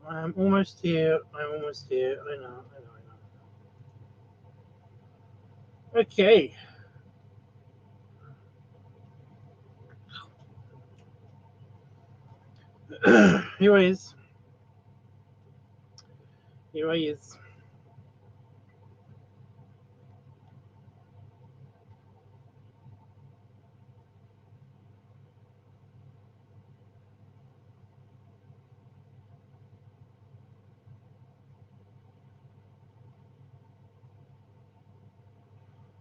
I'm almost here. I'm almost here. I know. I know. I know. Okay. Here he is. Here he is.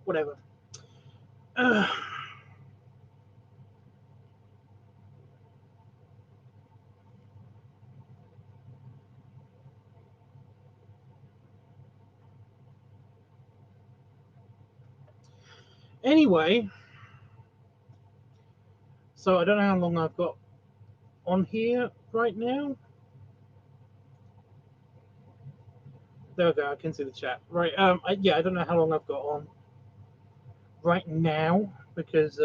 Whatever. Anyway, so I don't know how long I've got on here right now. There we go. I can see the chat. Right. Yeah, I don't know how long I've got on right now because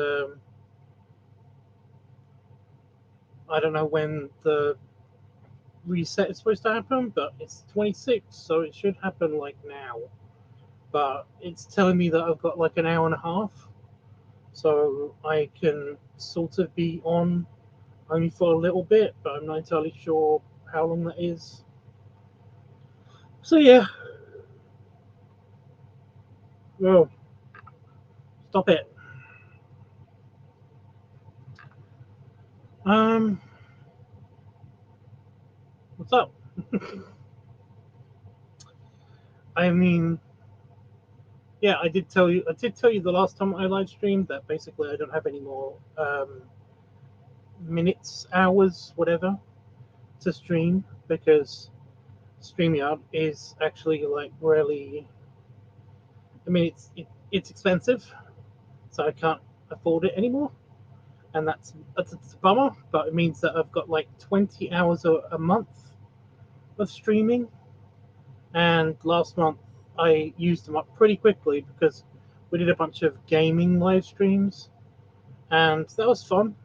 I don't know when the reset is supposed to happen, but it's 26, so it should happen like now. But it's telling me that I've got like an hour and a half, so I can sort of be on only for a little bit, but I'm not entirely sure how long that is. So yeah, well, stop it. Um, what's up? I mean, yeah, I did tell you. I did tell you the last time I live streamed that basically I don't have any more minutes, hours, whatever to stream because StreamYard is actually like really. I mean, it's expensive, so I can't afford it anymore, and that's a bummer. But it means that I've got like 20 hours a month of streaming, and last month I used them up pretty quickly because we did a bunch of gaming live streams, and that was fun.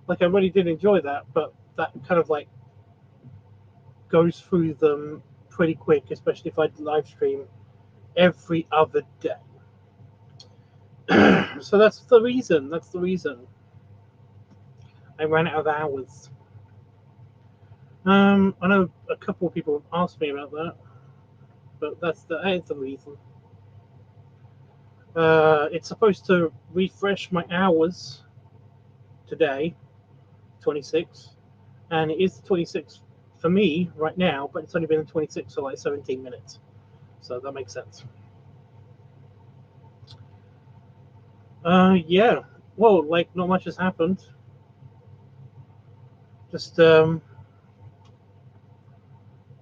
Like I really did enjoy that, but that kind of like goes through them pretty quick, especially if I live stream every other day. So that's the reason. That's the reason I ran out of hours. I know a couple of people asked me about that, but that is the reason. It's supposed to refresh my hours today, 26, and it is 26 for me right now, but it's only been 26 for like 17 minutes, so that makes sense. Yeah. Well, like not much has happened. Just kind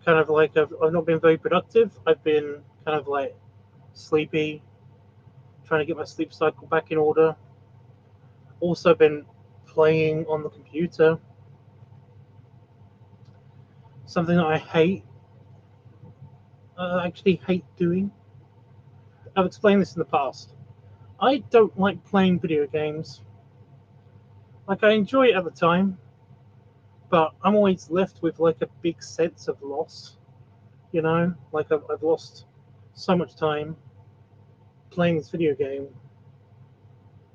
of like I've not been very productive. I've been kind of like sleepy, trying to get my sleep cycle back in order. Also been playing on the computer, something that I hate. I actually hate doing. I've explained this in the past. I don't like playing video games. Like I enjoy it at the time, but I'm always left with like a big sense of loss. You know, like I've lost so much time playing this video game,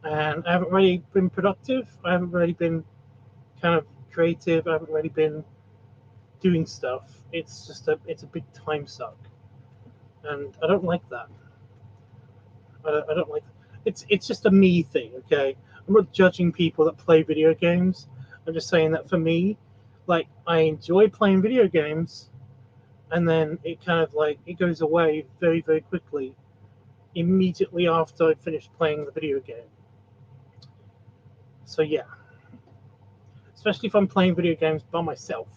and I haven't really been productive. I haven't really been kind of creative. I haven't really been doing stuff. It's a big time suck, and I don't like that. I don't like. It's just a me thing, okay? I'm not judging people that play video games. I'm just saying that for me, like I enjoy playing video games, and then it kind of like it goes away very quickly immediately after I finish playing the video game. So yeah, especially if I'm playing video games by myself,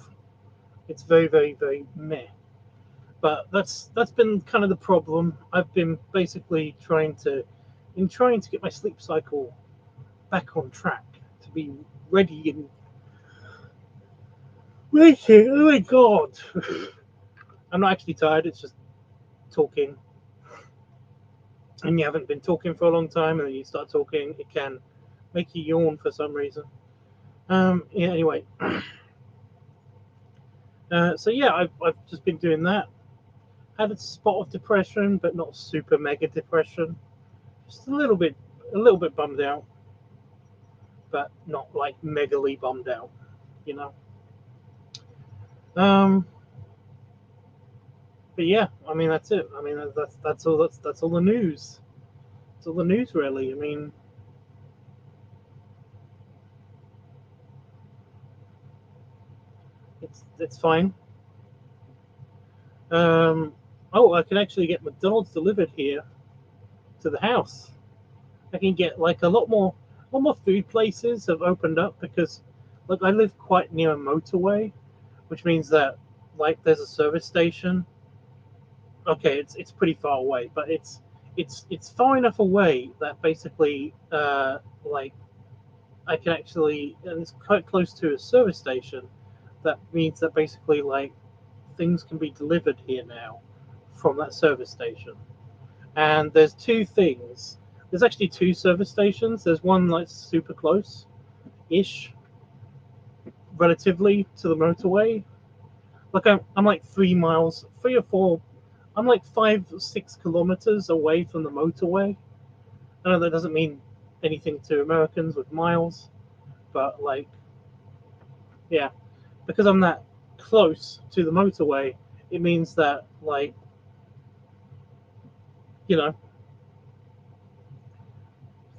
it's very meh. But that's been kind of the problem. I've been basically trying to get my sleep cycle back on track to be ready and waiting. Oh my god! I'm not actually tired. It's just talking, and you haven't been talking for a long time, and then you start talking, it can make you yawn for some reason. Yeah. Anyway, So yeah, I've just been doing that. Had a spot of depression, but not super mega depression. Just a little bit bummed out, but not like megally bummed out, you know. Um, but yeah, I mean that's it. I mean that's all. That's all the news. That's all the news, really. I mean, it's fine. Um, oh, I can actually get McDonald's delivered here to the house. I can get like a lot more food places have opened up because, look, I live quite near a motorway, which means that like there's a service station. Okay, it's pretty far away, but it's far enough away that basically like I can actually, and it's quite close to a service station. That means that basically like things can be delivered here now from that service station. And there's two things. There's actually two service stations. There's one like super close ish, relatively to the motorway. Like I'm like 3 miles, 3 or 4. I'm like 5 or 6 kilometers away from the motorway. I know that doesn't mean anything to Americans with miles, but like, yeah, because I'm that close to the motorway, it means that like, you know,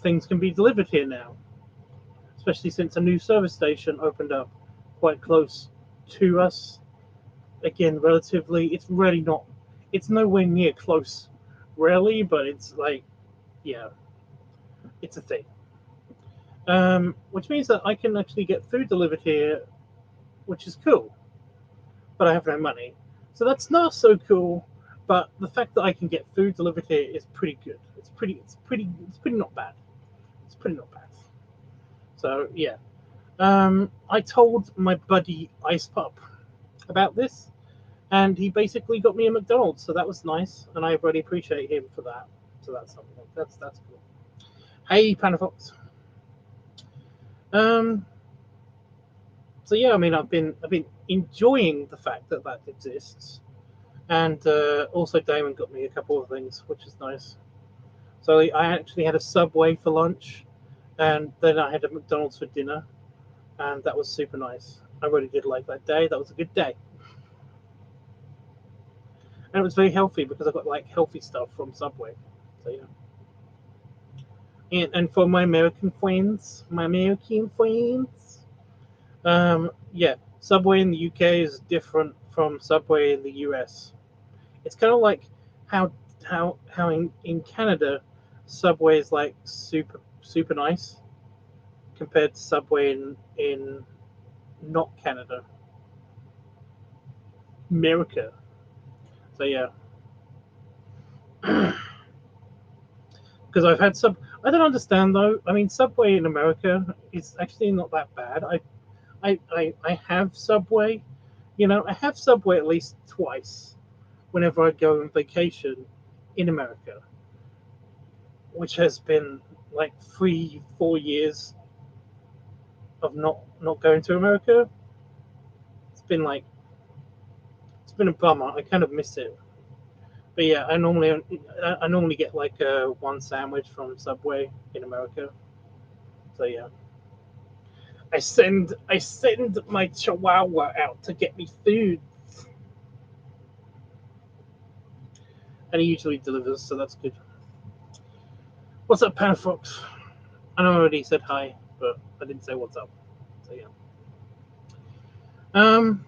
things can be delivered here now, especially since a new service station opened up quite close to us. Again, relatively, it's really not, it's nowhere near close, really, but it's like, yeah, it's a thing. Which means that I can actually get food delivered here, which is cool, but I have no money. So that's not so cool, but the fact that I can get food delivered here is pretty good. It's pretty not bad. It's pretty not bad. So yeah, I told my buddy Ice Pup about this, and he basically got me a McDonald's. So that was nice, and I really appreciate him for that. So that's something. That's cool. Hey, Panafox. Um. So yeah, I mean, I've been enjoying the fact that that exists, and also Damon got me a couple of things, which is nice. So I actually had a Subway for lunch, and then I had a McDonald's for dinner, and that was super nice. I really did like that day. That was a good day. And it was very healthy because I got like healthy stuff from Subway. So yeah. And for my American friends, yeah, Subway in the UK is different from Subway in the US. It's kind of like how in Canada, Subway is like super nice compared to Subway in not Canada, America. So yeah, because I've had I don't understand though. I mean, Subway in America is actually not that bad. I have Subway. You know, I have Subway at least twice whenever I go on vacation in America, which has been like 3 4 years of not going to America. It's been like it's been a bummer. I kind of miss it. But yeah, I normally get like one sandwich from Subway in America. So yeah, I send my Chihuahua out to get me food, and he usually delivers, so that's good. What's up, Panafox? I know I already said hi, but I didn't say what's up. So yeah. Um.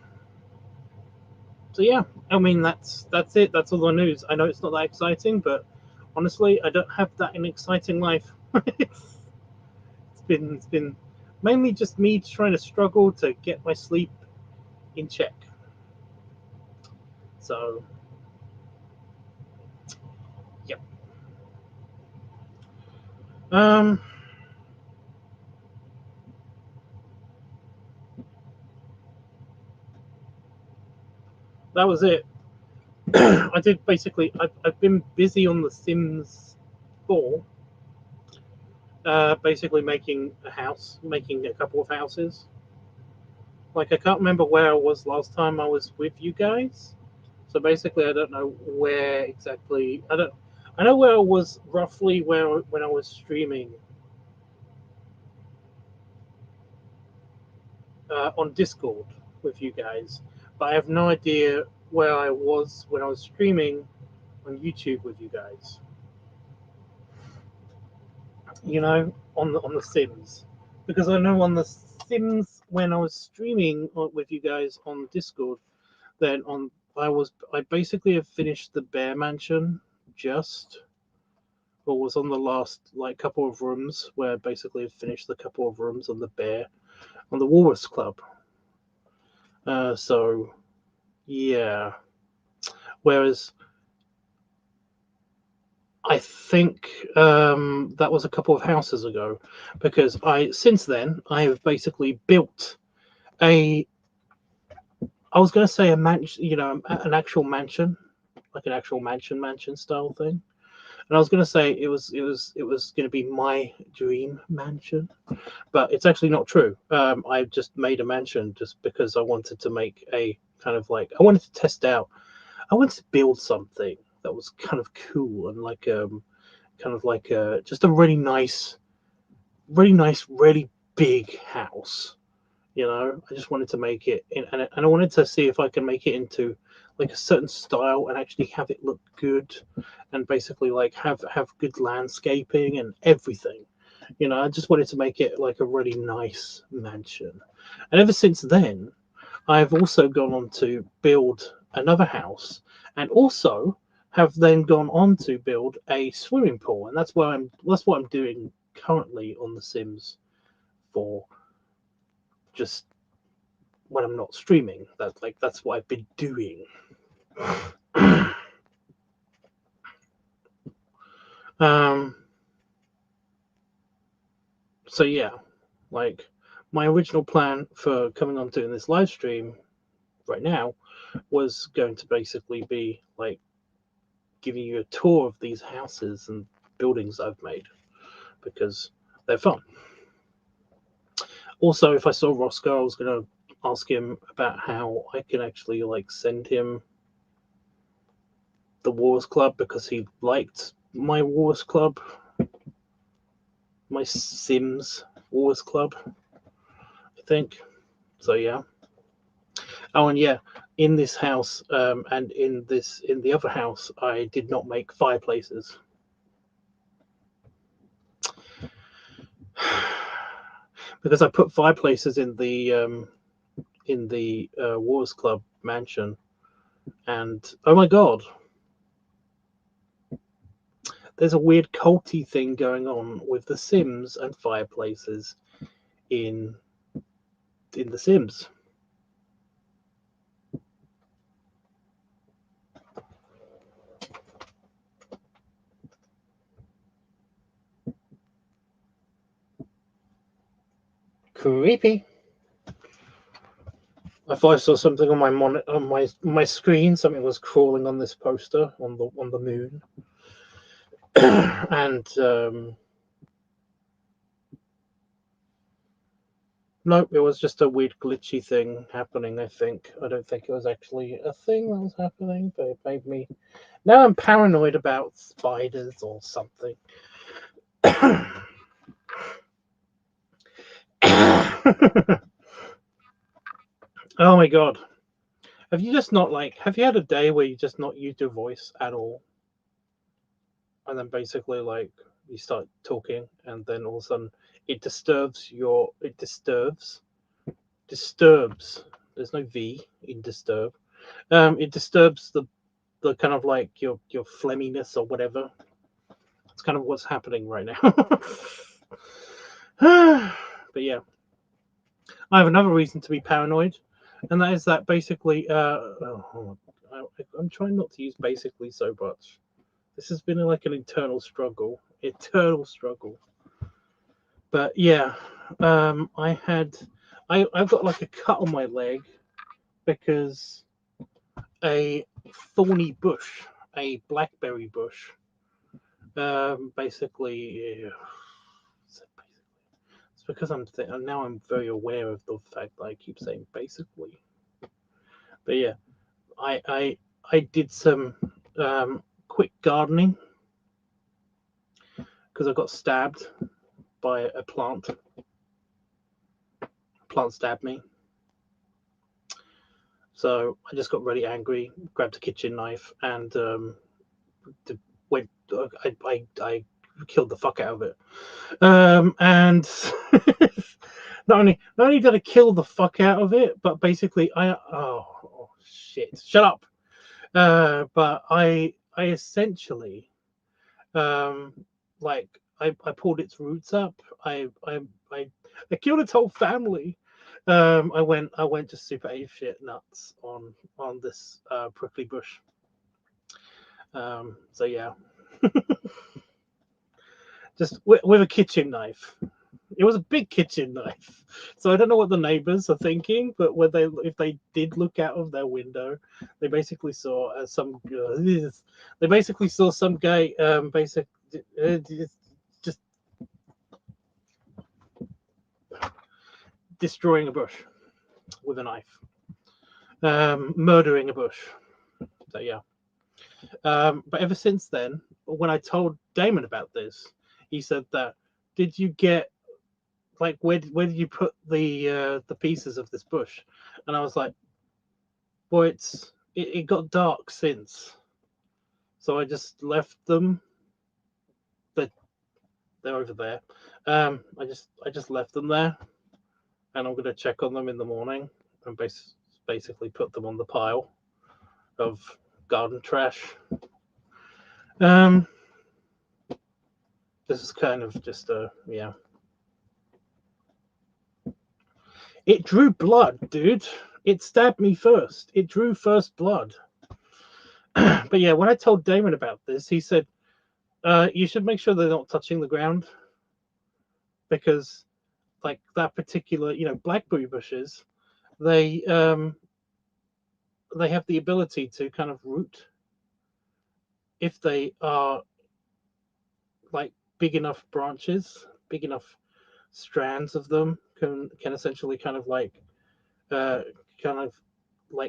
So yeah, I mean that's it. That's all the news. I know it's not that exciting, but honestly, I don't have that an exciting life. It's been mainly just me trying to struggle to get my sleep in check. So yep. Um, that was it. I did basically. I've been busy on The Sims 4, basically making a house, making a couple of houses. Like, I can't remember where I was last time I was with you guys. So basically, I don't know where exactly. I don't. I know where I was roughly where when I was streaming on Discord with you guys, but I have no idea where I was when I was streaming on YouTube with you guys. You know, on the Sims, because I know on the Sims when I was streaming with you guys on Discord, then on I basically have finished the Bear Mansion just, or was on the last like couple of rooms where I basically have finished the couple of rooms on the Bear on the Walrus Club. So yeah, whereas I think that was a couple of houses ago, because I since then I have basically built a. I was going to say a mansion, an actual mansion, like an actual mansion style thing. And I was going to say it was going to be my dream mansion, but it's actually not true. I just made a mansion just because I wanted to make a kind of like I wanted to test out. I wanted to build something that was kind of cool and like kind of like just a really nice, really big house. I just wanted to make it, and I wanted to see if I can make it into like a certain style and actually have it look good, and basically like have good landscaping and everything. I just wanted to make it like a really nice mansion, and ever since then, I've also gone on to build another house, and also have then gone on to build a swimming pool, and that's what I'm doing currently on The Sims 4, just when I'm not streaming. That's what I've been doing. um. So yeah, like my original plan for coming on doing this live stream right now was going to basically be like giving you a tour of these houses and buildings I've made, because they're fun. Also, if I saw Roscoe, I was gonna ask him about how I can actually like send him the Wars Club, because he liked my Wars Club, my Sims Wars Club, I think. So yeah. Oh, and yeah, in this house, and in the other house, I did not make fireplaces. Because I put fireplaces in the Wars Club mansion, and oh my god, there's a weird culty thing going on with The Sims and fireplaces in The Sims. Creepy. I thought I saw something on my screen. Something was crawling on this poster on the moon, and nope, it was just a weird glitchy thing happening, I think. I don't think it was actually a thing that was happening, but it made me. Now I'm paranoid about spiders or something. Oh my god. Have you just not have you had a day where you just not used your voice at all? And then basically you start talking, and then all of a sudden it disturbs. There's no V in disturb. It disturbs the kind of like your phlegminess or whatever. It's kind of what's happening right now. But yeah, I have another reason to be paranoid, and that is that basically, I'm trying not to use basically so much. This has been like an eternal struggle. But yeah, I've got like a cut on my leg because a thorny bush, a blackberry bush, basically, it's because now I'm very aware of the fact that I keep saying basically. But yeah, I did some quick gardening because I got stabbed by a plant. Plant stabbed me. So I just got really angry, grabbed a kitchen knife, and went. I killed the fuck out of it. And not only did I kill the fuck out of it, but basically oh shit, shut up. But I essentially like I pulled its roots up. I killed its whole family. I went just super ape shit nuts on this prickly bush. So yeah, just with a kitchen knife. It was a big kitchen knife, so I don't know what the neighbors are thinking. But if they did look out of their window, they basically saw they basically saw some guy just destroying a bush with a knife, murdering a bush. So yeah. But ever since then, when I told Damon about this, he said that, did you get, like, where did you put the pieces of this bush? And I was like, well, it got dark since, so I just left them. They're over there. I just left them there, and I'm gonna check on them in the morning and basically put them on the pile of garden trash. This is kind of just yeah. It drew blood, dude. It stabbed me first. It drew first blood. But yeah, when I told Damon about this, he said, you should make sure they're not touching the ground, because like that particular, blackberry bushes, they have the ability to kind of root if they are like big enough branches, big enough strands of them can essentially kind of like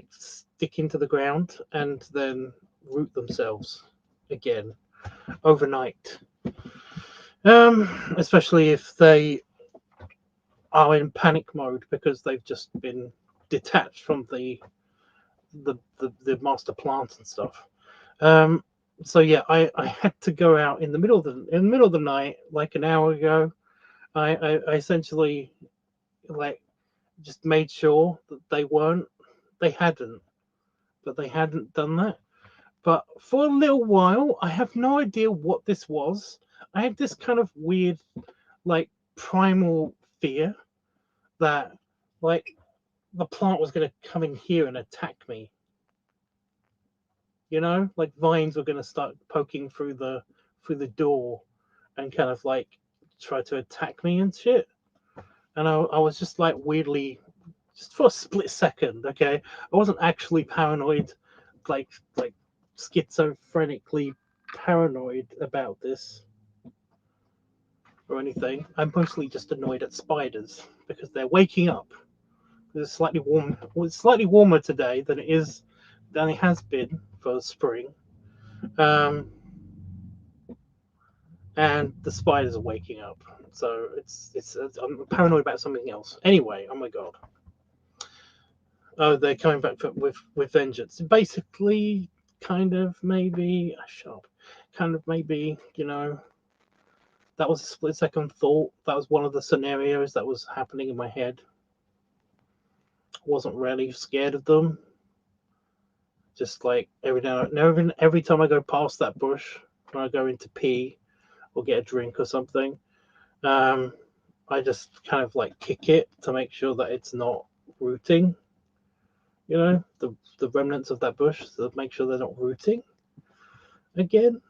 stick into the ground and then root themselves again overnight. Especially if they are in panic mode because they've just been detached from the master plant and stuff. So yeah, I had to go out in the middle of the night, like an hour ago. I essentially like just made sure that they hadn't done that. But for a little while, I have no idea what this was. I had this kind of weird, like, primal fear that, like, the plant was going to come in here and attack me. Like vines were going to start poking through the door and kind of like try to attack me and shit. And I was just like weirdly, just for a split second, okay, I wasn't actually paranoid, like schizophrenically paranoid about this or anything. I'm mostly just annoyed at spiders because they're waking up. It's slightly warm. Well, it's slightly warmer today than it has been for spring. And the spiders are waking up. So I'm paranoid about something else. Anyway, oh my god. Oh, they're coming back with vengeance. Basically, kind of maybe kind of maybe, that was a split second thought. That was one of the scenarios that was happening in my head. Wasn't really scared of them. Just like every time I go past that bush, when I go into pee or get a drink or something, I just kind of like kick it to make sure that it's not rooting. The remnants of that bush, to make sure they're not rooting again.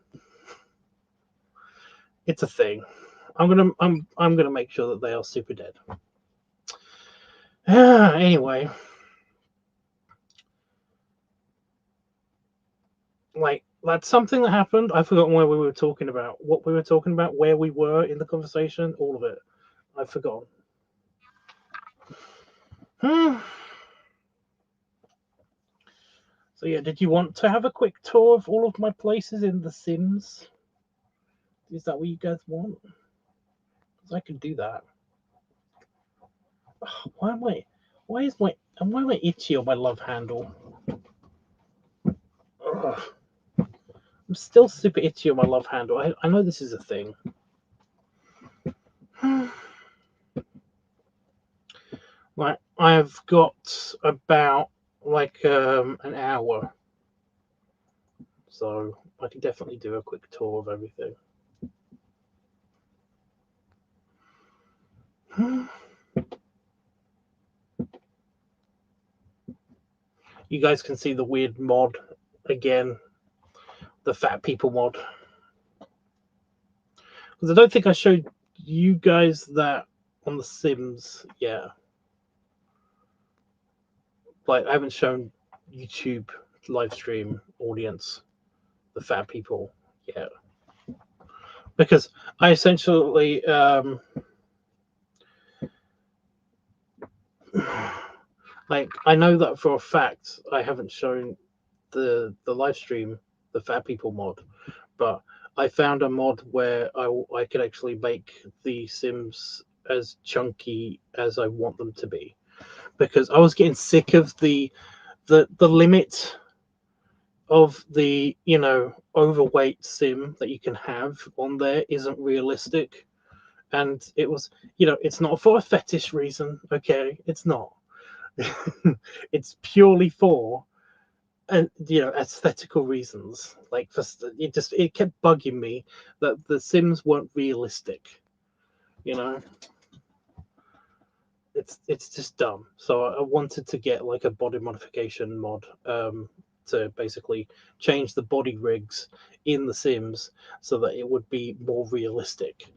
It's a thing. I'm gonna make sure that they are super dead. Anyway, like, that's something that happened. I've forgotten what we were talking about, where we were in the conversation, all of it. I've forgotten. So yeah, did you want to have a quick tour of all of my places in The Sims? Is that what you guys want? Because I can do that. Oh, why am I itchy on my love handle? Ugh. I'm still super itchy on my love handle. I know this is a thing. Like, I've got about like an hour, so I can definitely do a quick tour of everything. You guys can see the weird mod again, the fat people mod. Because I don't think I showed you guys that on The Sims yet. Like, I haven't shown YouTube live stream audience the fat people yet. Because I essentially like, I know that for a fact I haven't shown the live stream the fat people mod, but I found a mod where I could actually make the Sims as chunky as I want them to be, because I was getting sick of the limit of the overweight Sim that you can have on there isn't realistic. And it was, it's not for a fetish reason, okay? It's not. It's purely for aesthetical reasons. Like, it kept bugging me that the Sims weren't realistic. It's just dumb. So I wanted to get like a body modification mod to basically change the body rigs in the Sims so that it would be more realistic.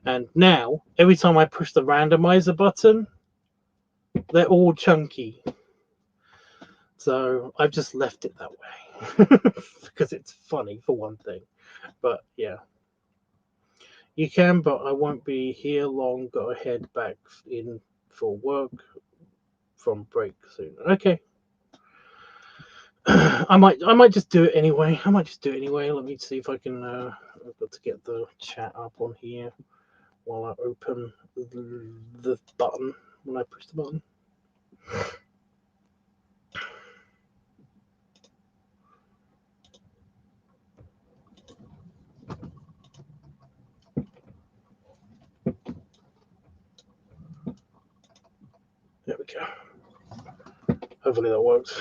And now every time I push the randomizer button, they're all chunky. So I've just left it that way because it's funny for one thing. But yeah, you can, but I won't be here long. Got to head back in for work from break soon. Okay. I might just do it anyway. Let me see if I can. I've got to get the chat up on here while I open the button when I push the button. There we go. Hopefully that works.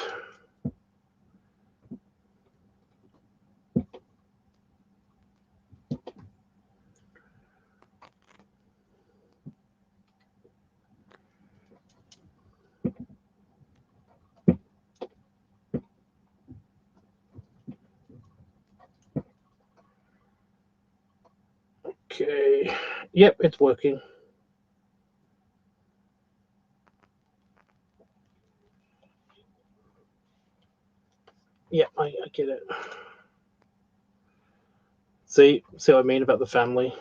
Okay. Yep, it's working. Yeah, I get it. See what I mean about the family?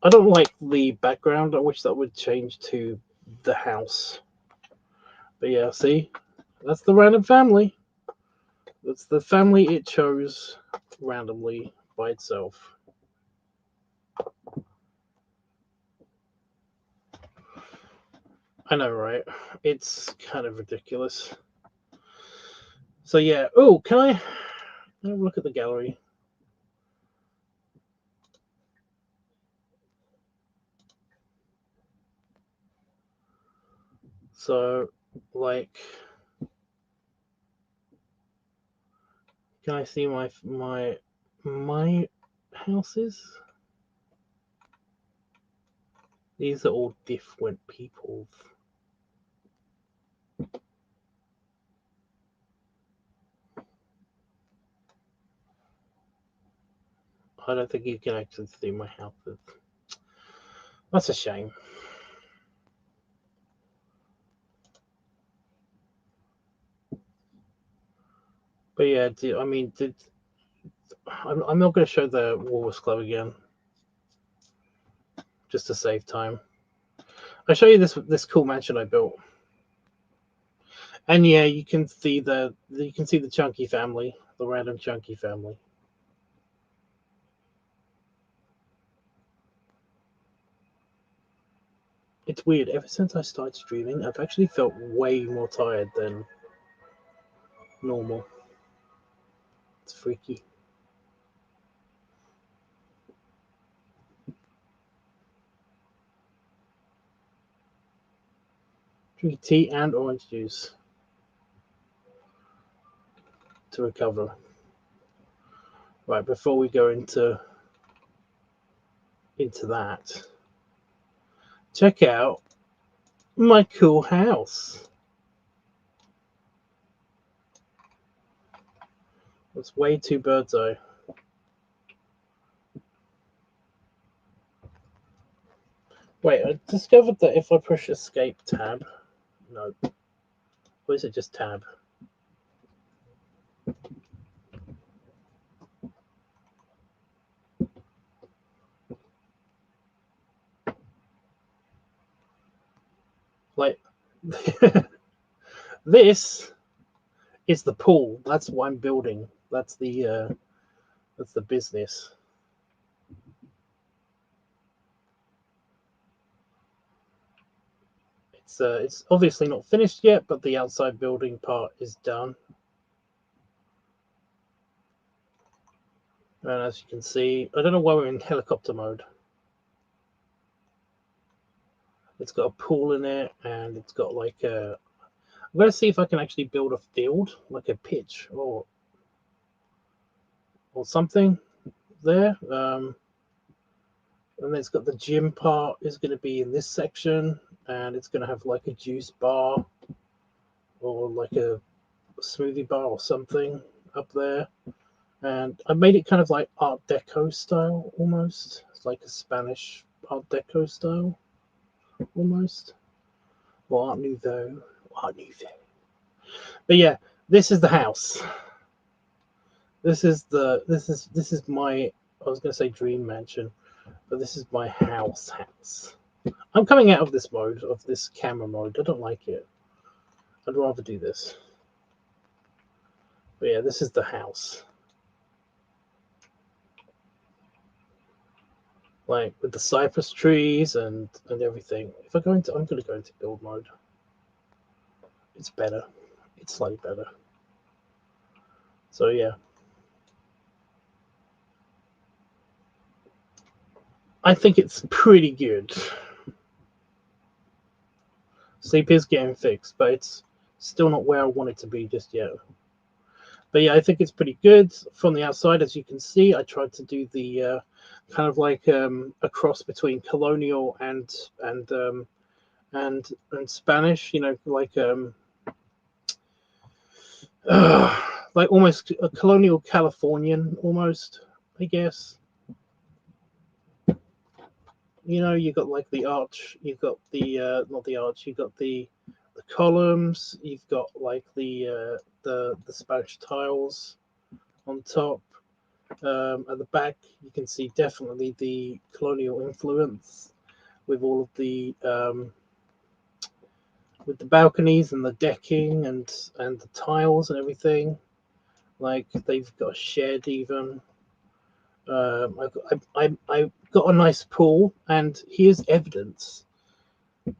I don't like the background. I wish that would change to the house. But yeah, see? That's the random family. That's the family it chose randomly by itself. I know, right? It's kind of ridiculous. So yeah. Oh, can I have a look at the gallery? So, like, can I see my houses? These are all different people's. I don't think you can actually see my houses. That's a shame. But yeah, I'm not going to show the Walrus Club again, just to save time. I'll show you this cool mansion I built. And yeah, you can see the Chunky family, the random Chunky family. It's weird. Ever since I started streaming, I've actually felt way more tired than normal. It's freaky. Drink tea and orange juice to recover. Right, before we go into that, check out my cool house. It's way too bird's eye. Wait, I discovered that if I push escape tab, no, or is it just tab? Like, this is the pool. That's what I'm building. That's the business. It's obviously not finished yet, but the outside building part is done. And as you can see, I don't know why we're in helicopter mode. It's got a pool in it, and it's got like a... I'm going to see if I can actually build a field, like a pitch or something there. And then it's got the gym part is going to be in this section, and it's going to have like a juice bar or like a smoothie bar or something up there. And I made it kind of like Art Deco style almost. It's like a Spanish Art Deco style almost. Or Art Nouveau. Art Nouveau. But yeah, this is the house. This is my, I was going to say dream mansion, but this is my house. I'm coming out of this mode, of this camera mode. I don't like it. I'd rather do this. But yeah, this is the house. Like with the cypress trees and everything. If I'm going to go into build mode. It's better. It's slightly better. So yeah. I think it's pretty good. Sleep is getting fixed, but it's still not where I want it to be just yet. But yeah, I think it's pretty good from the outside. As you can see, I tried to do the kind of like a cross between colonial and Spanish. You know, like almost a colonial Californian, almost, I guess. You know, you got like the arch, you've got the not the arch, you've got the columns, you've got like the Spanish tiles on top. At the back, you can see definitely the colonial influence with all of the with the balconies and the decking and the tiles and everything. Like they've got a shed even. I got a nice pool, and here's evidence,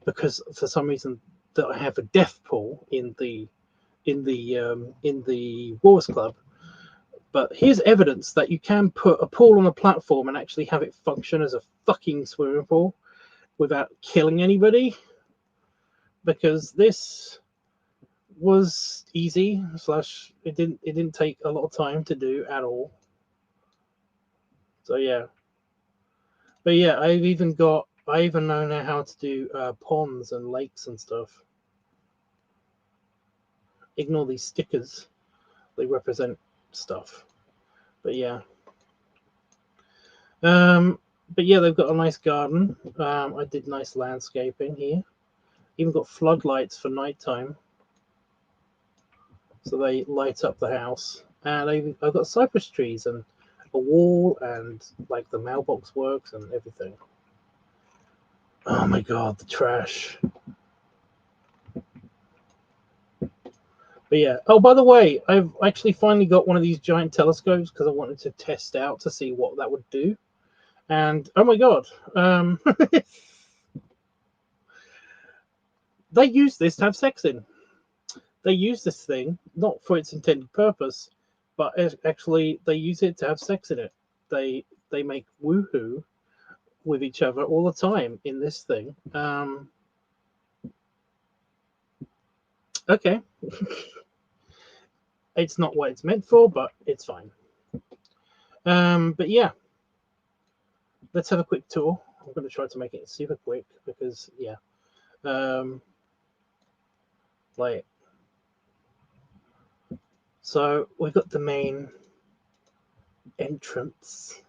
because for some reason that I have a death pool in the Wars Club. But here's evidence that you can put a pool on a platform and actually have it function as a fucking swimming pool without killing anybody. Because this was easy / it didn't take a lot of time to do at all. So yeah. But yeah, I even know now how to do ponds and lakes and stuff. Ignore these stickers; they represent stuff. But yeah, but yeah, they've got a nice garden. I did nice landscaping here. Even got floodlights for nighttime, so they light up the house. And I've got cypress trees and a wall, and like the mailbox works and everything. Oh my god, the trash. But yeah. Oh, by the way, I've actually finally got one of these giant telescopes because I wanted to test out to see what that would do. And oh my god, they use this to have sex in. They use this thing not for its intended purpose, but actually they use it to have sex in it. They make woohoo with each other all the time in this thing. Okay, it's not what it's meant for, but it's fine. But yeah, let's have a quick tour. I'm going to try to make it super quick because yeah, like so we've got the main entrance.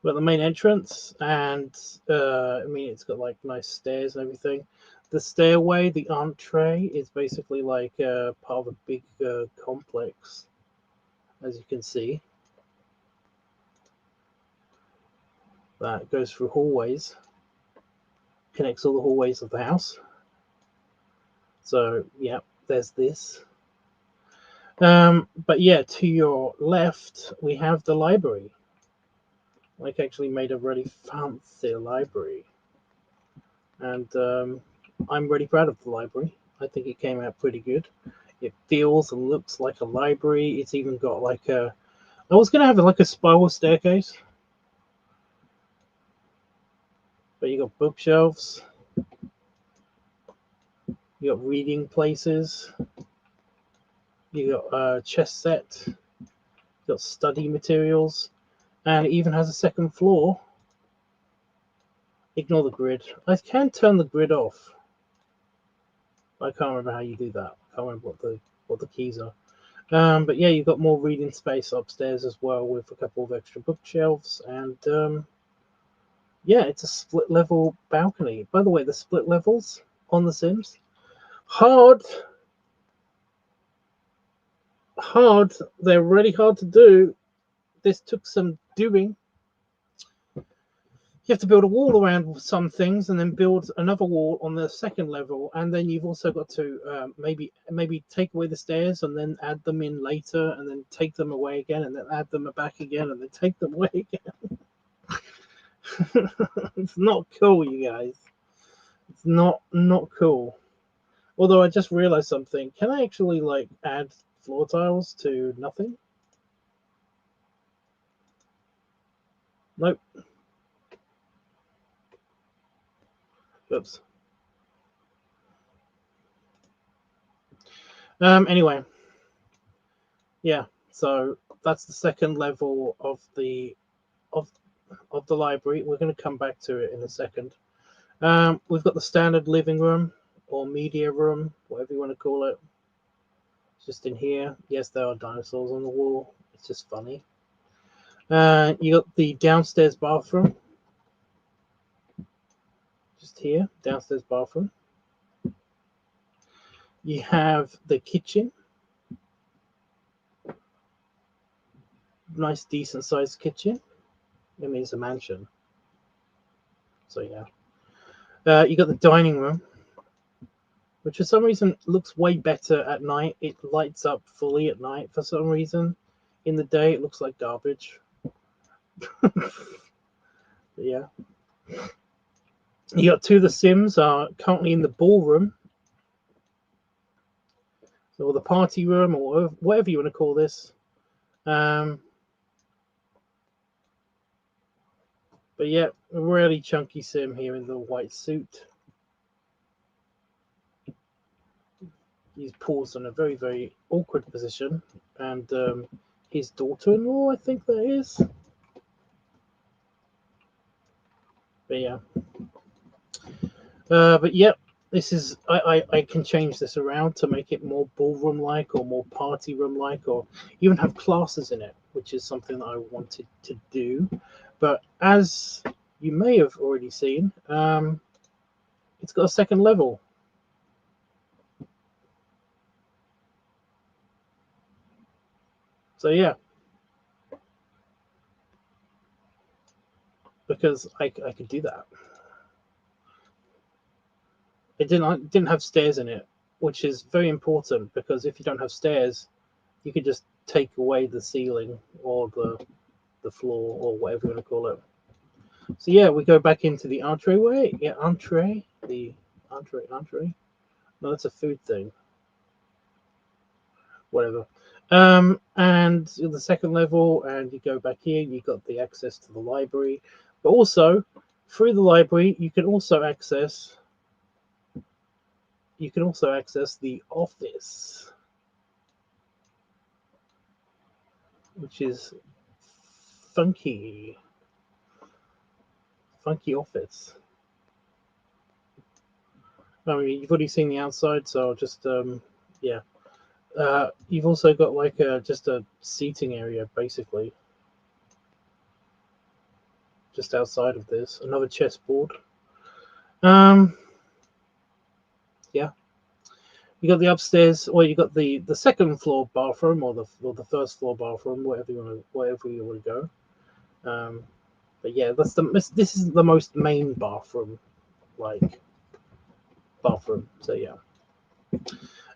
We've got the main entrance, and I mean it's got like nice stairs and everything. The stairway, the entree, is basically like part of a big complex, as you can see. That goes through hallways, connects all the hallways of the house. So yeah, there's this. But yeah, to your left we have the library. Like actually made a really fancy library, and I'm really proud of the library. I think it came out pretty good. It feels and looks like a library. It's even got like a. I was gonna have like a spiral staircase, but you got bookshelves. You got reading places. You got a chess set. You got study materials, and it even has a second floor. Ignore the grid. I can turn the grid off. I can't remember how you do that. I can't remember what the keys are. But yeah, you've got more reading space upstairs as well with a couple of extra bookshelves, and yeah, it's a split level balcony. By the way, the split levels on The Sims, hard. They're really hard to do. This took some doing. You have to build a wall around some things, and then build another wall on the second level, and then you've also got to maybe take away the stairs and then add them in later, and then take them away again, and then add them back again, and then take them away again. It's not cool, you guys. It's not cool. Although I just realized something. Can I actually like add floor tiles to nothing? Nope. Oops. Anyway, yeah. So that's the second level of the of the library. We're going to come back to it in a second. We've got the standard living room or media room, whatever you want to call it. It's just in here. Yes, there are dinosaurs on the wall. It's just funny. You got the downstairs bathroom. Just here, downstairs bathroom. You have the kitchen. Nice, decent sized kitchen. I mean, it's a mansion. So yeah. You got the dining room, which for some reason looks way better at night. It lights up fully at night for some reason. In the day, it looks like garbage. Yeah. You got two of the Sims are currently in the ballroom, or the party room, or whatever you want to call this. But yeah, a really chunky Sim here in the white suit. He's paused in a very, very awkward position, and his daughter-in-law, I think that is. But yeah. But yep, this is I can change this around to make it more ballroom like or more party room like, or even have classes in it, which is something that I wanted to do. But as you may have already seen, it's got a second level. So yeah. because I could do that. It didn't have stairs in it, which is very important because if you don't have stairs, you could just take away the ceiling or the floor or whatever you want to call it. So yeah, we go back into the entryway. Yeah, the entree. No, that's a food thing. Whatever. And the second level, and you go back here. You got the access to the library, but also through the library, you can also access the office, which is funky office. I mean, you've already seen the outside, so I'll just yeah. You've also got like just a seating area, basically, just outside of this. Another chessboard. Yeah. You got the upstairs, or you got the second floor bathroom, or the first floor bathroom, whatever you want to go. But yeah, this is the most main bathroom, like bathroom. So yeah.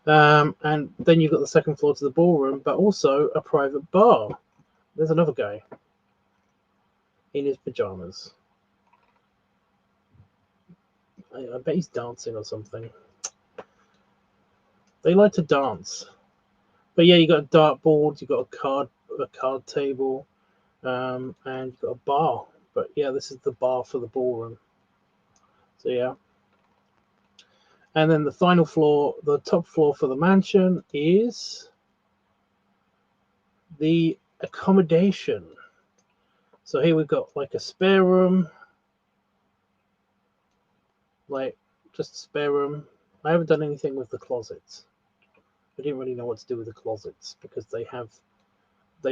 And then you've got the second floor to the ballroom, but also a private bar. There's another guy in his pajamas. I bet he's dancing or something. They like to dance. But yeah, you got a dartboard, you got a card table, and you've got a bar. But yeah, this is the bar for the ballroom. So yeah. And then the final floor, the top floor for the mansion is the accommodation. So here we've got like a spare room, like just a spare room. I haven't done anything with the closets. I didn't really know what to do with the closets because they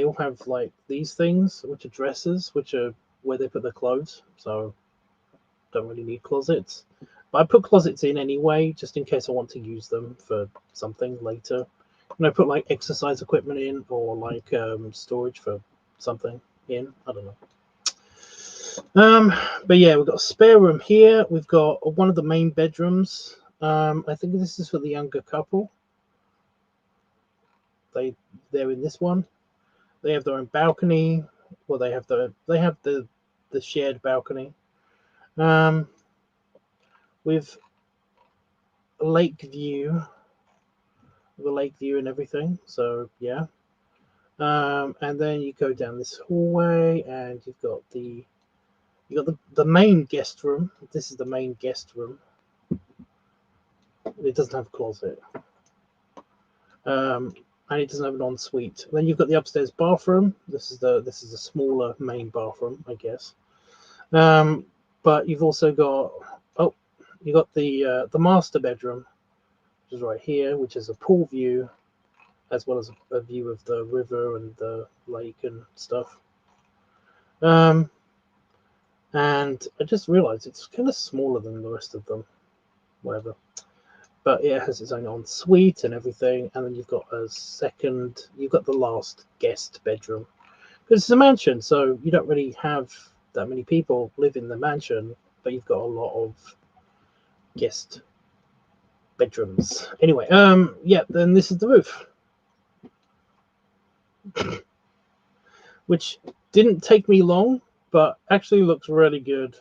all have like these things, which are dressers, which are where they put their clothes. So don't really need closets. But I put closets in anyway, just in case I want to use them for something later. And I put like exercise equipment in, or like storage for something in. I don't know. But yeah, we've got a spare room here. We've got one of the main bedrooms. I think this is for the younger couple. They're in this one. They have their own balcony. Well, they have the shared balcony. With a lake view, and everything. So yeah. And then you go down this hallway, and you've got the main guest room. This is the main guest room. It doesn't have a closet. And it doesn't have an ensuite. Then you've got the upstairs bathroom. This is the smaller main bathroom, I guess. But you've also got you got the master bedroom, which is right here, which is a pool view, as well as a view of the river and the lake and stuff. And I just realized it's kind of smaller than the rest of them. Whatever. But it has its own ensuite and everything, and then you've got the last guest bedroom. Because it's a mansion, so you don't really have that many people live in the mansion, but you've got a lot of guest bedrooms. Anyway, yeah, then this is the roof. Which didn't take me long, but actually looks really good.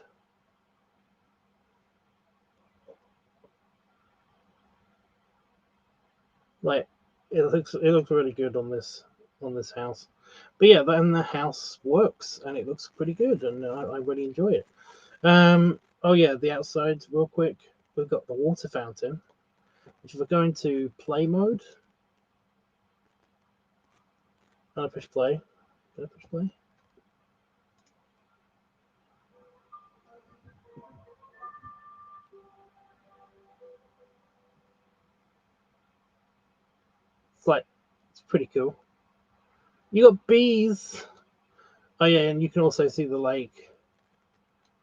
Like it looks really good on this house. But yeah, then the house works and it looks pretty good, and I really enjoy it. Oh yeah, the outside real quick. We've got the water fountain, which if we're going to play mode, and I push play. Did I push play? It's pretty cool. You got bees. Oh yeah, and you can also see the lake.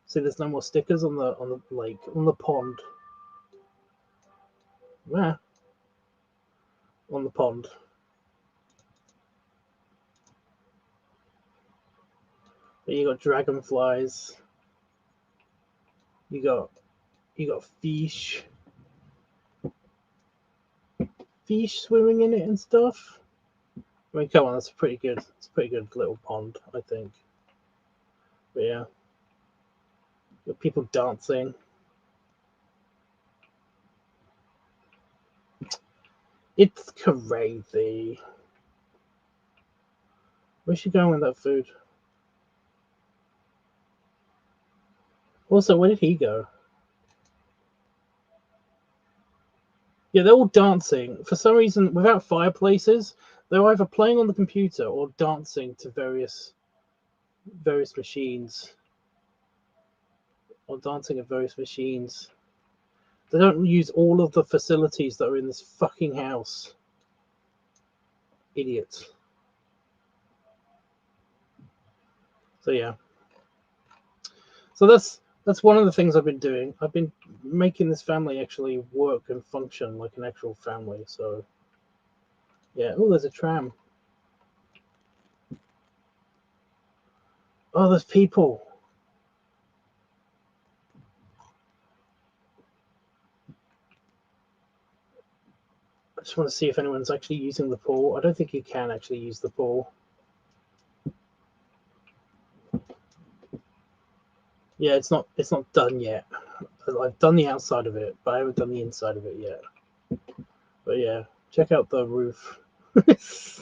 See, there's no more stickers on the lake, on the pond. Yeah, on the pond. But you got dragonflies. You got fish swimming in it and stuff. I mean, come on, that's pretty good. It's a pretty good little pond, I think. But yeah, got people dancing. It's crazy. Where's she going with that food? Also, where did he go? Yeah, they're all dancing. For some reason, without fireplaces, they're either playing on the computer or dancing to various machines. Or dancing at various machines. They don't use all of the facilities that are in this fucking house. Idiots. So yeah. So that's one of the things I've been doing. I've been making this family actually work and function like an actual family. So yeah. Oh, there's a tram. Oh, there's people. I just want to see if anyone's actually using the pool. I don't think you can actually use the pool. Yeah, it's not done yet. I've done the outside of it, but I haven't done the inside of it yet. But yeah, check out the roof. It's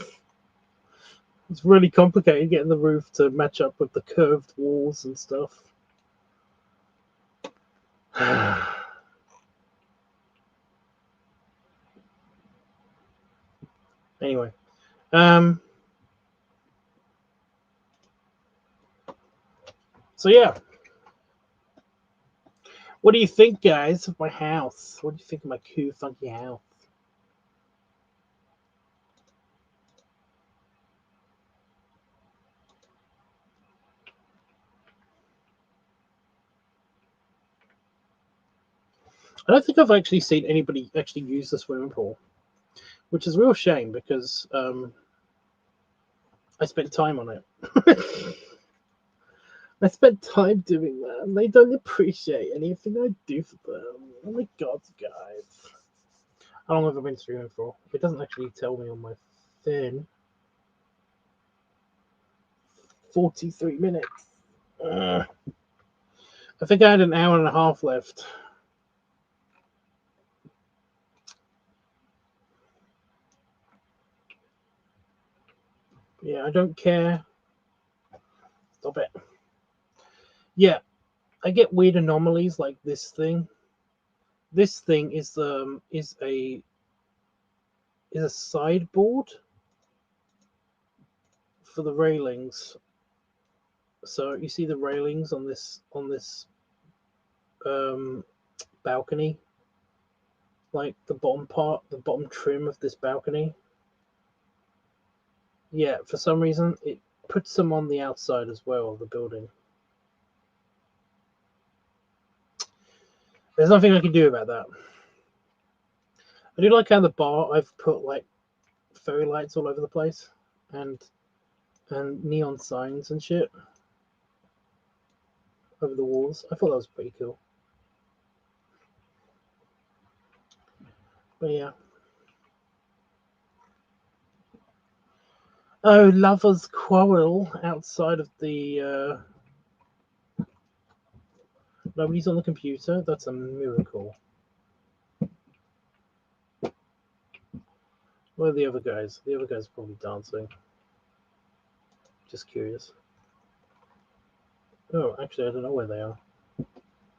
really complicated getting the roof to match up with the curved walls and stuff. Anyway, so yeah, what do you think, guys, of my house? What do you think of my cool, funky house? I don't think I've actually seen anybody actually use the swimming pool, which is a real shame because I spent time on it. I spent time doing that, and they don't appreciate anything I do for them. Oh my god, guys. How long have I been streaming for? It doesn't actually tell me on my thing. 43 minutes. I think I had an hour and a half left. Yeah, I don't care. Stop it. Yeah, I get weird anomalies like this thing. This thing is a sideboard for the railings. So you see the railings on this balcony, like the bottom trim of this balcony. Yeah, for some reason it puts them on the outside as well of the building. There's nothing I can do about that. I do like how the bar I've put like fairy lights all over the place and neon signs and shit over the walls. I thought that was pretty cool. But yeah. Oh, lovers quarrel outside of the. Nobody's on the computer. That's a miracle. Where are the other guys? The other guys are probably dancing. Just curious. Oh, actually, I don't know where they are.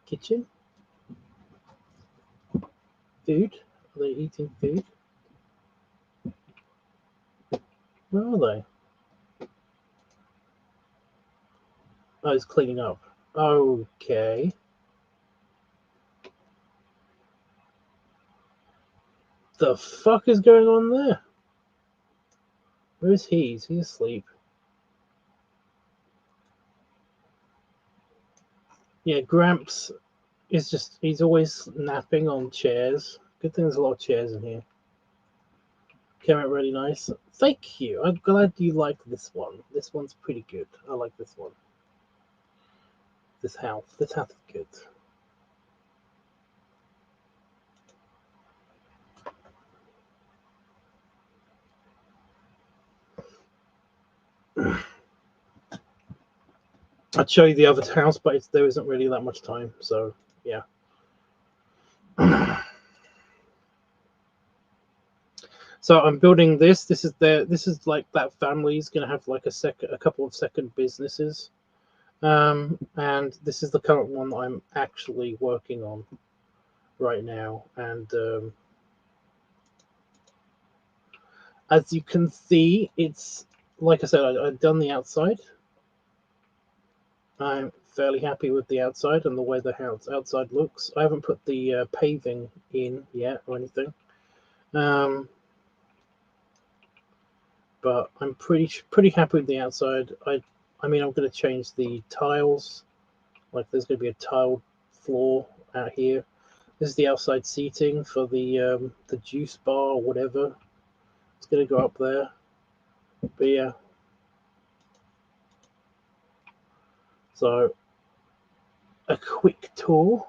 Kitchen? Food? Are they eating food? Where are they? Oh, it's cleaning up. Okay. The fuck is going on there? Where's he? Is he asleep? Yeah, Gramps is he's always napping on chairs. Good thing there's a lot of chairs in here. Came out really nice. Thank you. I'm glad you like this one. This one's pretty good. I like this one. This house is good. I'd show you the other house, but there isn't really that much time. So yeah. So I'm building this. This is like that family's gonna have like a couple of second businesses. And this is the current one that I'm actually working on right now. And as you can see, it's like I said, I've done the outside. I'm fairly happy with the outside and the way the house outside looks. I haven't put the paving in yet or anything, but I'm pretty happy with the outside. I mean, I'm going to change the tiles. Like, there's going to be a tiled floor out here. This is the outside seating for the juice bar or whatever. It's going to go up there. But yeah. So, a quick tour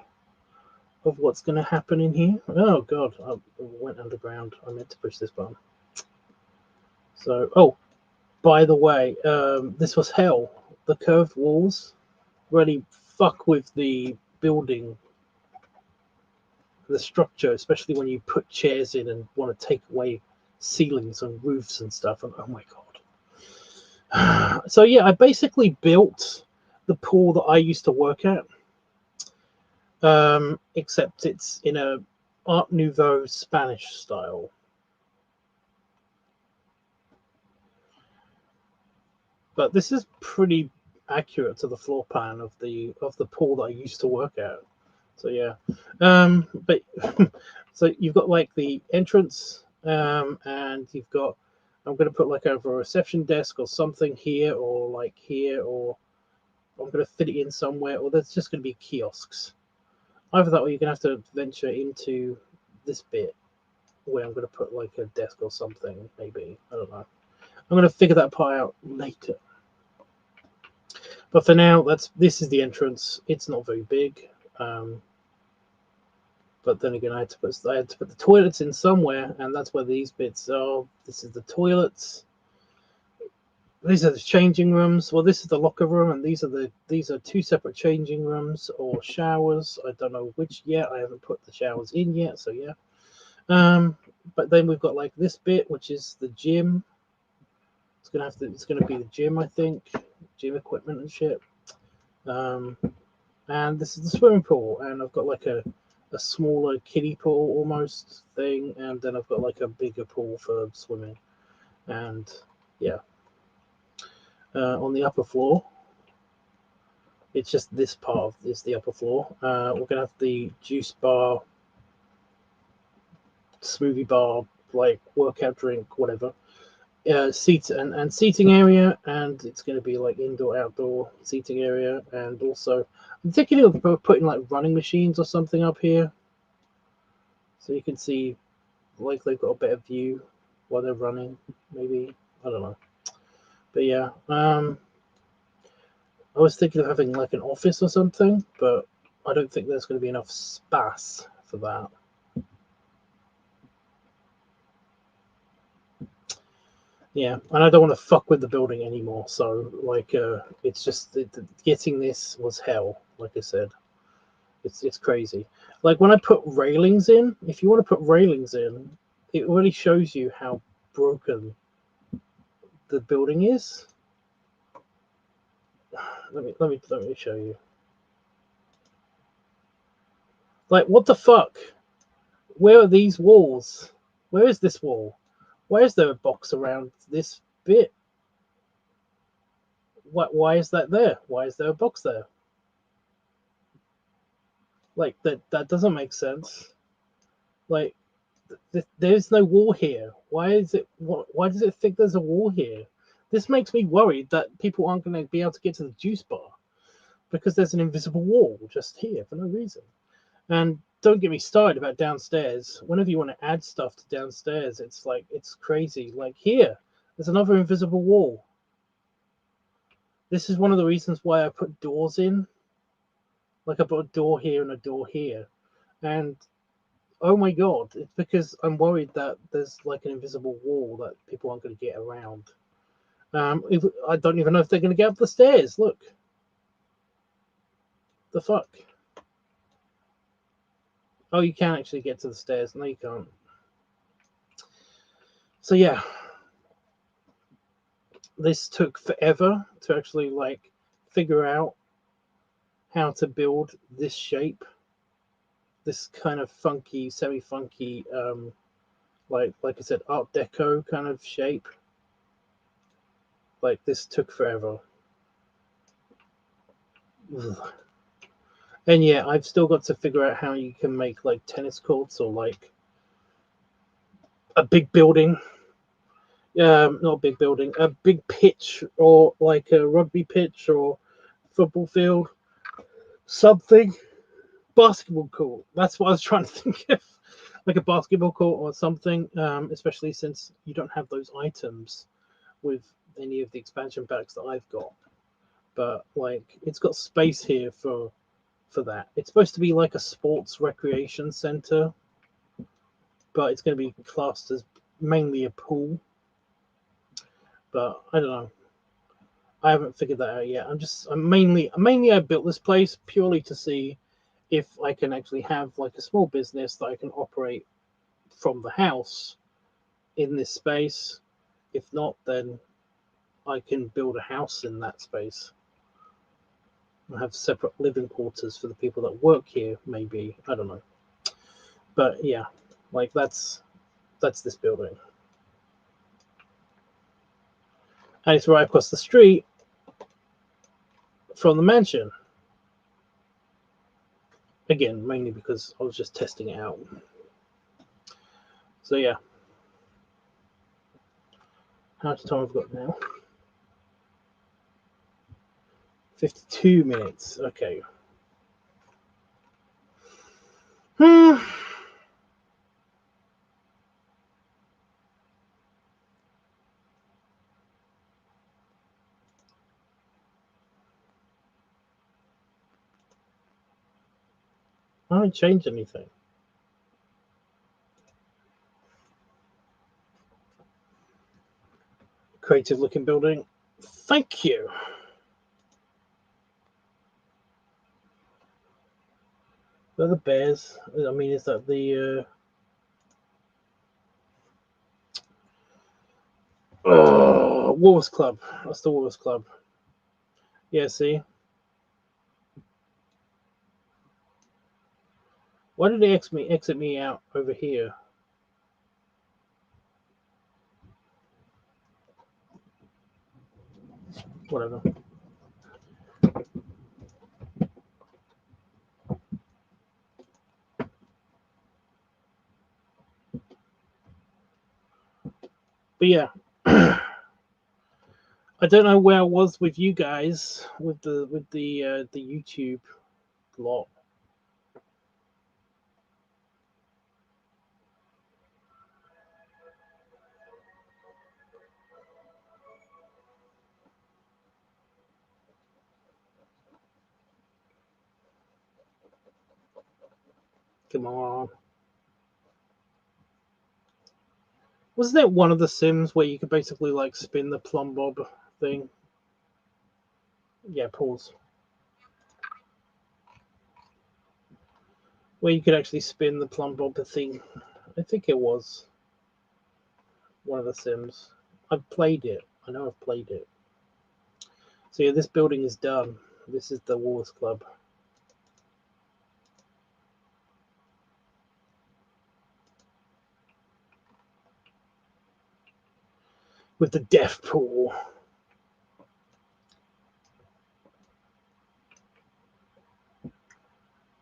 of what's going to happen in here. Oh god, I went underground. I meant to push this button. So, oh, by the way, this was hell. The curved walls really fuck with the building, the structure, especially when you put chairs in and want to take away ceilings and roofs and stuff. And oh my god. So yeah, I basically built the pool that I used to work at. Except it's in a Art Nouveau Spanish style. But this is pretty accurate to the floor plan of the pool that I used to work at. So yeah. But so you've got like the entrance, and you've got, I'm going to put like over a reception desk or something here, or like here, or I'm going to fit it in somewhere, or there's just going to be kiosks. Either that, or you're going to have to venture into this bit where I'm going to put like a desk or something, maybe. I don't know. I'm going to figure that part out later. But for now, this is the entrance. It's not very big. But then again, I had to put the toilets in somewhere, and that's where these bits are. This is the toilets. These are the changing rooms. Well, this is the locker room, and these are two separate changing rooms or showers. I don't know which yet. I haven't put the showers in yet, so yeah. But then we've got like this bit, which is the gym. It's gonna be the gym, I think, gym equipment and shit. And this is the swimming pool, and I've got like a smaller kiddie pool almost thing, and then I've got like a bigger pool for swimming, and yeah. On the upper floor, it's just this part is the upper floor. We're gonna have the juice bar, smoothie bar, like workout drink, whatever. Seats and seating area, and it's going to be like indoor outdoor seating area. And also I'm thinking of putting like running machines or something up here, so you can see like they've got a better view while they're running, maybe. I don't know, but yeah. I was thinking of having like an office or something, but I don't think there's going to be enough space for that. Yeah, and I don't want to fuck with the building anymore. So like, it's just getting this was hell. Like I said, it's crazy. Like when I put railings in, if you want to put railings in, it really shows you how broken the building is. Let me show you. Like, what the fuck? Where are these walls? Where is this wall? Why is there a box around this bit? Why is that there? Why is there a box there? Like, that doesn't make sense. Like, there's no wall here. Why does it think there's a wall here? This makes me worried that people aren't going to be able to get to the juice bar because there's an invisible wall just here for no reason. And don't get me started about downstairs. Whenever you want to add stuff to downstairs, it's like, it's crazy. Like here, there's another invisible wall. This is one of the reasons why I put doors in. Like I put a door here and a door here. And oh my god, it's because I'm worried that there's like an invisible wall that people aren't going to get around. I don't even know if they're going to get up the stairs. Look. The fuck? Oh, you can actually get to the stairs. No, you can't. So yeah, this took forever to actually like figure out how to build this shape, this kind of funky, semi-funky, like I said, Art Deco kind of shape. Like this took forever. Ugh. And yeah, I've still got to figure out how you can make like tennis courts or like a big building. Not a big building, a big pitch or like a rugby pitch or football field, something. Basketball court. That's what I was trying to think of, like a basketball court or something. Especially since you don't have those items with any of the expansion packs that I've got. But like, it's got space here for that. It's supposed to be like a sports recreation center, but it's going to be classed as mainly a pool. But I don't know. I haven't figured that out yet. I'm mainly I built this place purely to see if I can actually have like a small business that I can operate from the house in this space. If not, then I can build a house in that space. I have separate living quarters for the people that work here, maybe. I don't know. But yeah, like that's this building. And it's right across the street from the mansion. Again, mainly because I was just testing it out. So yeah. How much time I've got now? 52 minutes. Okay. I haven't changed anything. Creative looking building. Thank you. Are the bears? I mean, is that the Wolves Club? That's the Wolves Club. Yeah, see? Why did they exit me out over here? Whatever. But yeah. I don't know where I was with you guys with the YouTube lot. Come on. Wasn't it one of the Sims where you could basically like spin the plumb bob thing? Yeah, pause. Where you could actually spin the plumb bob thing. I think it was one of the Sims. I've played it. I know I've played it. So yeah, this building is done. This is the Wars Club. With the death pool.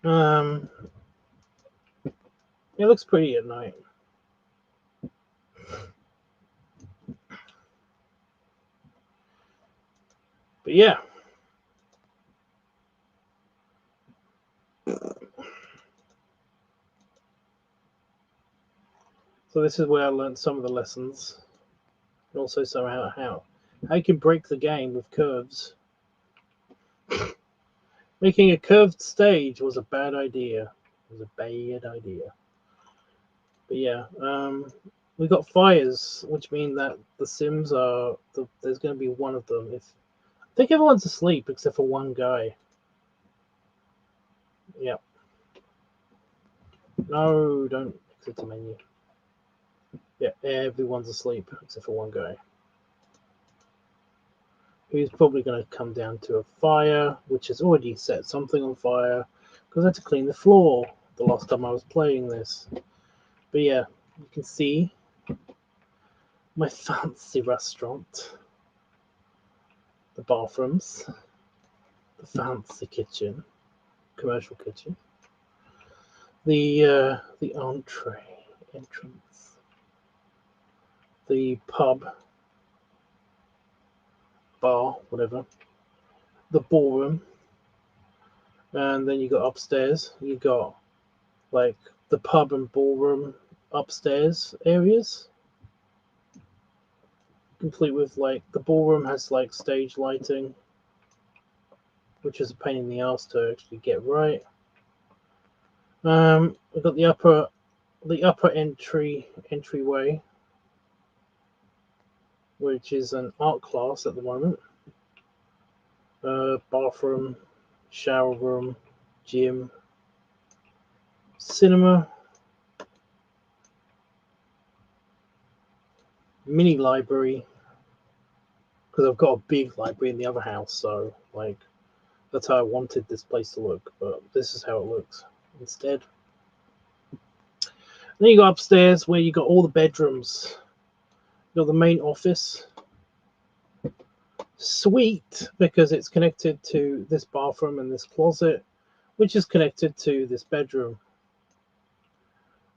It looks pretty at night. But yeah. So this is where I learned some of the lessons. And also somehow how you can break the game with curves. Making a curved stage was a bad idea. It was a bad idea. But yeah, we got fires, which mean that the Sims are there's going to be one of them. I think everyone's asleep except for one guy. Yep. No, don't exit the menu. Yeah, everyone's asleep except for one guy. Who's probably going to come down to a fire, which has already set something on fire, because I had to clean the floor the last time I was playing this. But yeah, you can see my fancy restaurant, the bathrooms, the fancy kitchen, commercial kitchen, the entree entrance, the pub, bar, whatever, the ballroom, and then you got upstairs. You got like the pub and ballroom upstairs areas, complete with like the ballroom has like stage lighting, which is a pain in the ass to actually get right. We've got the upper entryway, which is an art class at the moment. Bathroom, shower room, gym, cinema, mini library, because I've got a big library in the other house, so like that's how I wanted this place to look, but this is how it looks instead. Then you go upstairs where you got all the bedrooms. You got the main office, suite, because it's connected to this bathroom and this closet, which is connected to this bedroom.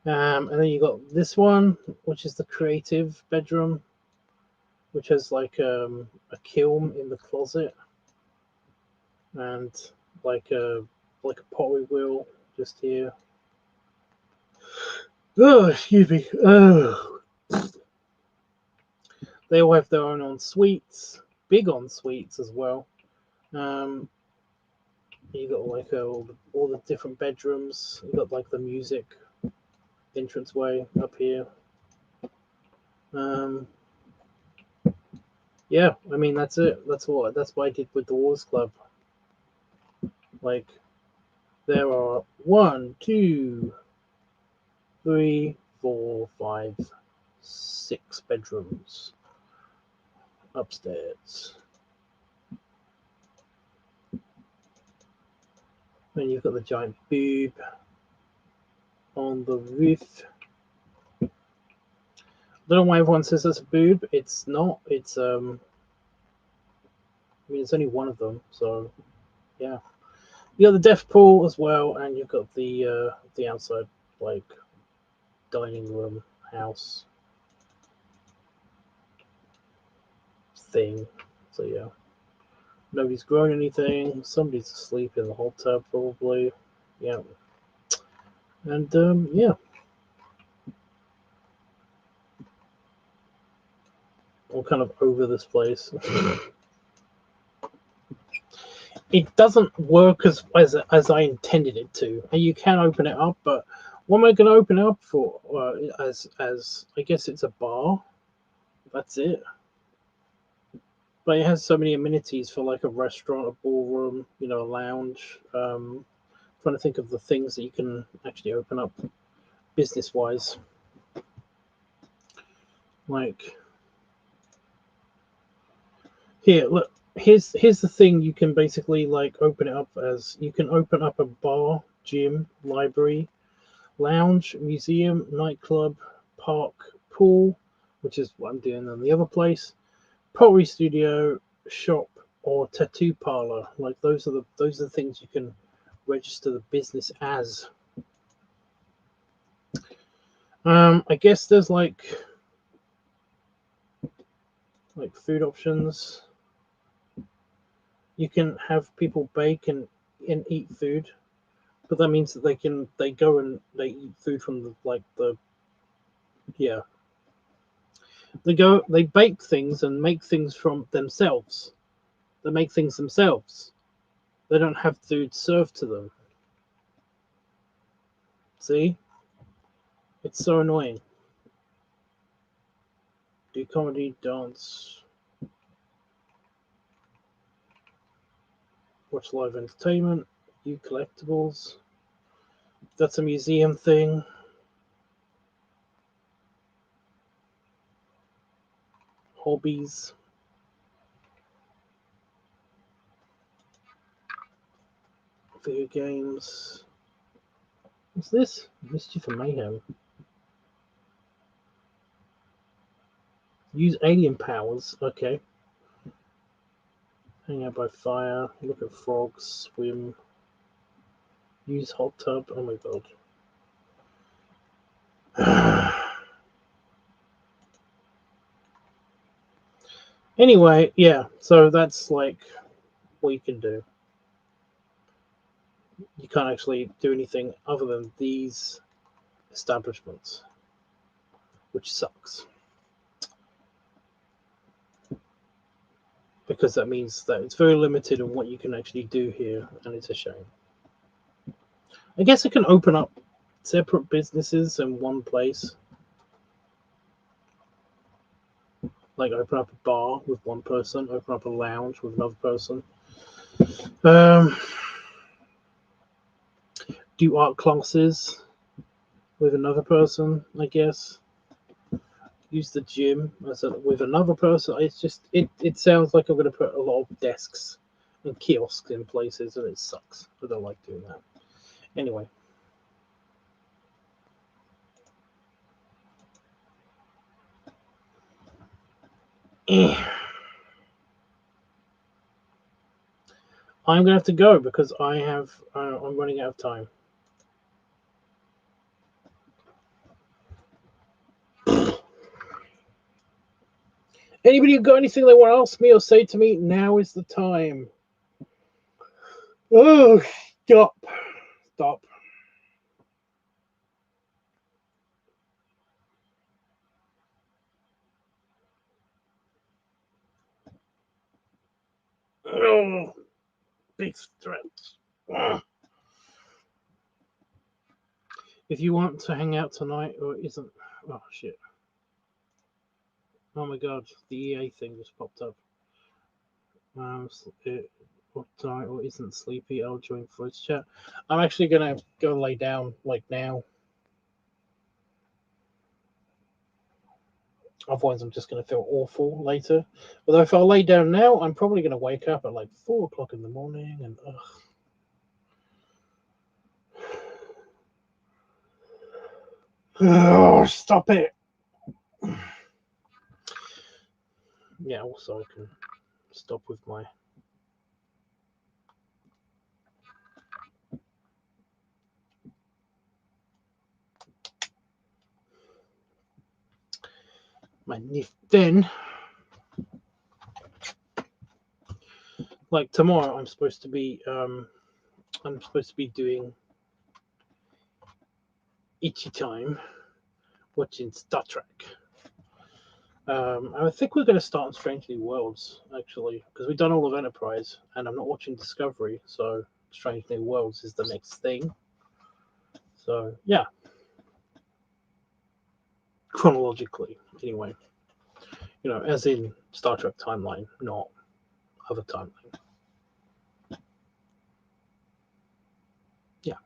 And then you got this one, which is the creative bedroom, which has like a kiln in the closet and like a pottery wheel just here. Oh, excuse me. Oh. They all have their own en-suites, big en-suites as well. You got like all the different bedrooms. You got like the music entranceway up here. Yeah, I mean that's it. That's what I did with the Wars Club. Like there are 1, 2, 3, 4, 5, 6 bedrooms upstairs. Then you've got the giant boob on the roof. I don't know why everyone says that's a boob. It's not. It's I mean, it's only one of them. So yeah, you got the deaf pool as well, and you've got the outside like dining room house thing. So yeah, nobody's growing anything. Somebody's asleep in the hot tub probably. Yeah, and yeah. I'm kind of over this place. It doesn't work as I intended it to. And you can open it up, but what am I going to open it up for? As I guess it's a bar. That's it. But it has so many amenities for like a restaurant, a ballroom, a lounge. Trying to think of the things that you can actually open up business-wise. Like here, look. Here's the thing. You can basically like open it up as you can open up a bar, gym, library, lounge, museum, nightclub, park, pool, which is what I'm doing on the other place, pottery studio, shop, or tattoo parlor. Like those are the things you can register the business as. I guess there's like food options. You can have people bake and eat food, but that means that they go and they eat food from they bake things and make things from themselves. They make things themselves. They don't have food served to them. See? It's so annoying. Do comedy, dance, watch live entertainment, view collectibles. That's a museum thing. Hobbies. Video games. What's this? Mischief and Mayhem. Use alien powers. Okay. Hang out by fire. Look at frogs. Swim. Use hot tub. Oh my god. Anyway, yeah. So that's like what you can do. You can't actually do anything other than these establishments, which sucks. Because that means that it's very limited on what you can actually do here, and it's a shame. I guess I can open up separate businesses in one place. Like open up a bar with one person, open up a lounge with another person. Do art classes with another person, I guess. Use the gym with another person. It's just it sounds like I'm going to put a lot of desks and kiosks in places, and it sucks. I don't like doing that. Anyway. I'm going to have to go because I'm running out of time. Anybody got anything they want to ask me or say to me? Now is the time. Oh, stop. Oh, big threats. If you want to hang out tonight or isn't... Oh, shit. Oh my god, the EA thing just popped up. What tonight or isn't sleepy, I'll join voice chat. I'm actually going to go lay down, like, now. Otherwise, I'm just going to feel awful later. Although if I lay down now, I'm probably going to wake up at like 4 o'clock in the morning and oh, stop it. Yeah, also I can stop with my nif then. Like tomorrow I'm supposed to be doing itchy time watching Star Trek. I think we're going to start on Strange New Worlds, actually, because we've done all of Enterprise, and I'm not watching Discovery, so Strange New Worlds is the next thing. So, yeah. Chronologically, anyway. You know, as in Star Trek timeline, not other timeline. Yeah.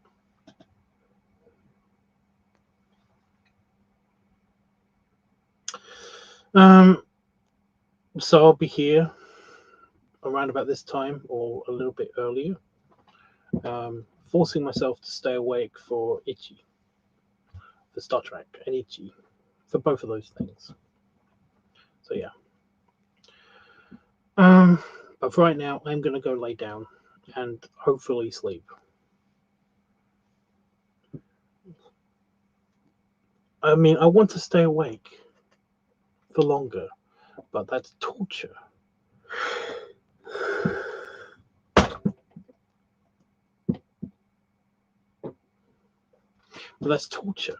So I'll be here around about this time or a little bit earlier, forcing myself to stay awake for Itchy, for Star Trek, and Itchy, for both of those things. So yeah. But for right now, I'm going to go lay down and hopefully sleep. I mean, I want to stay awake for longer, but that's torture. But that's torture.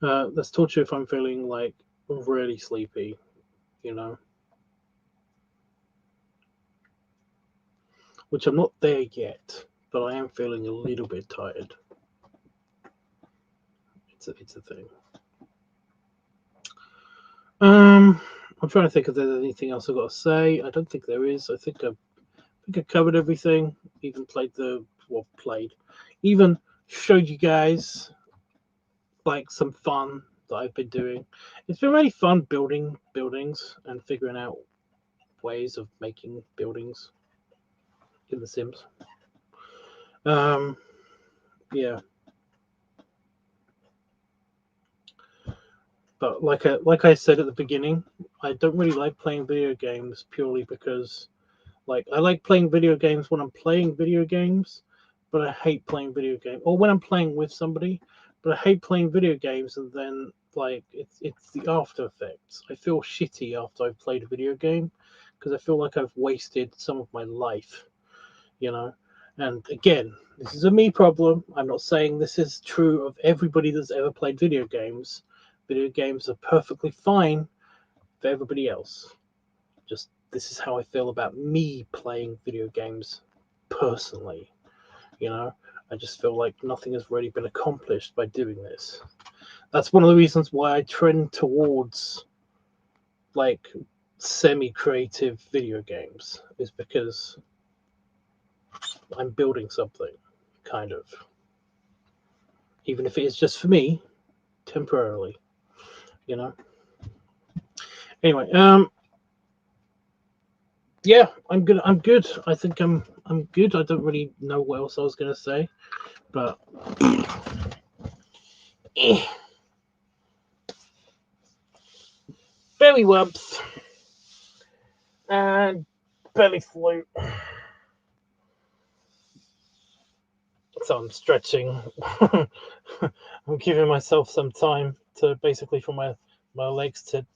That's torture if I'm feeling like really sleepy, you know. Which I'm not there yet, but I am feeling a little bit tired. It's a thing. I'm trying to think if there's anything else I've got to say. I don't think there is. I think I covered everything. Even played the what I've played. Even showed you guys like some fun that I've been doing. It's been really fun building buildings and figuring out ways of making buildings in The Sims. Yeah. But like I said at the beginning, I don't really like playing video games purely because, like, I like playing video games when I'm playing video games, but I hate playing video games, or when I'm playing with somebody, but I hate playing video games, and then like it's the after effects. I feel shitty after I've played a video game because I feel like I've wasted some of my life, you know. And again, this is a me problem. I'm not saying this is true of everybody that's ever played video games. Video games are perfectly fine for everybody else. Just this is how I feel about me playing video games personally. You know, I just feel like nothing has really been accomplished by doing this. That's one of the reasons why I trend towards like semi-creative video games, is because I'm building something, kind of. Even if it is just for me, temporarily, you know. Anyway, yeah, I'm good. I'm good. I think I'm good. I don't really know what else I was gonna say, but belly wumps and belly flu. So I'm stretching. I'm giving myself some time to basically for my legs to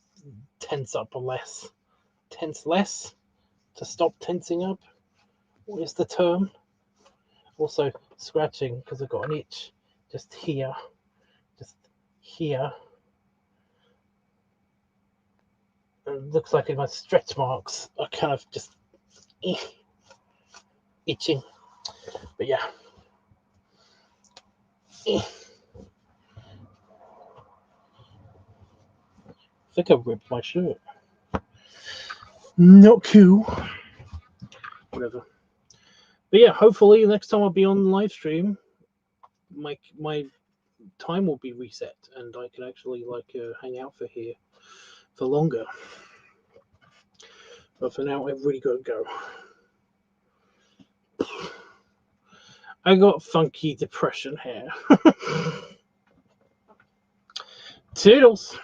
tense up less. Tense less? To stop tensing up? What is the term? Also scratching because I've got an itch just here. Just here. It looks like my stretch marks are kind of just itching. But yeah. I think I ripped my shirt. Not cool. Whatever. But yeah, hopefully next time I'll be on the live stream, my time will be reset and I can actually like hang out here for longer. But for now, I've really got to go. I got funky depression hair. Toodles.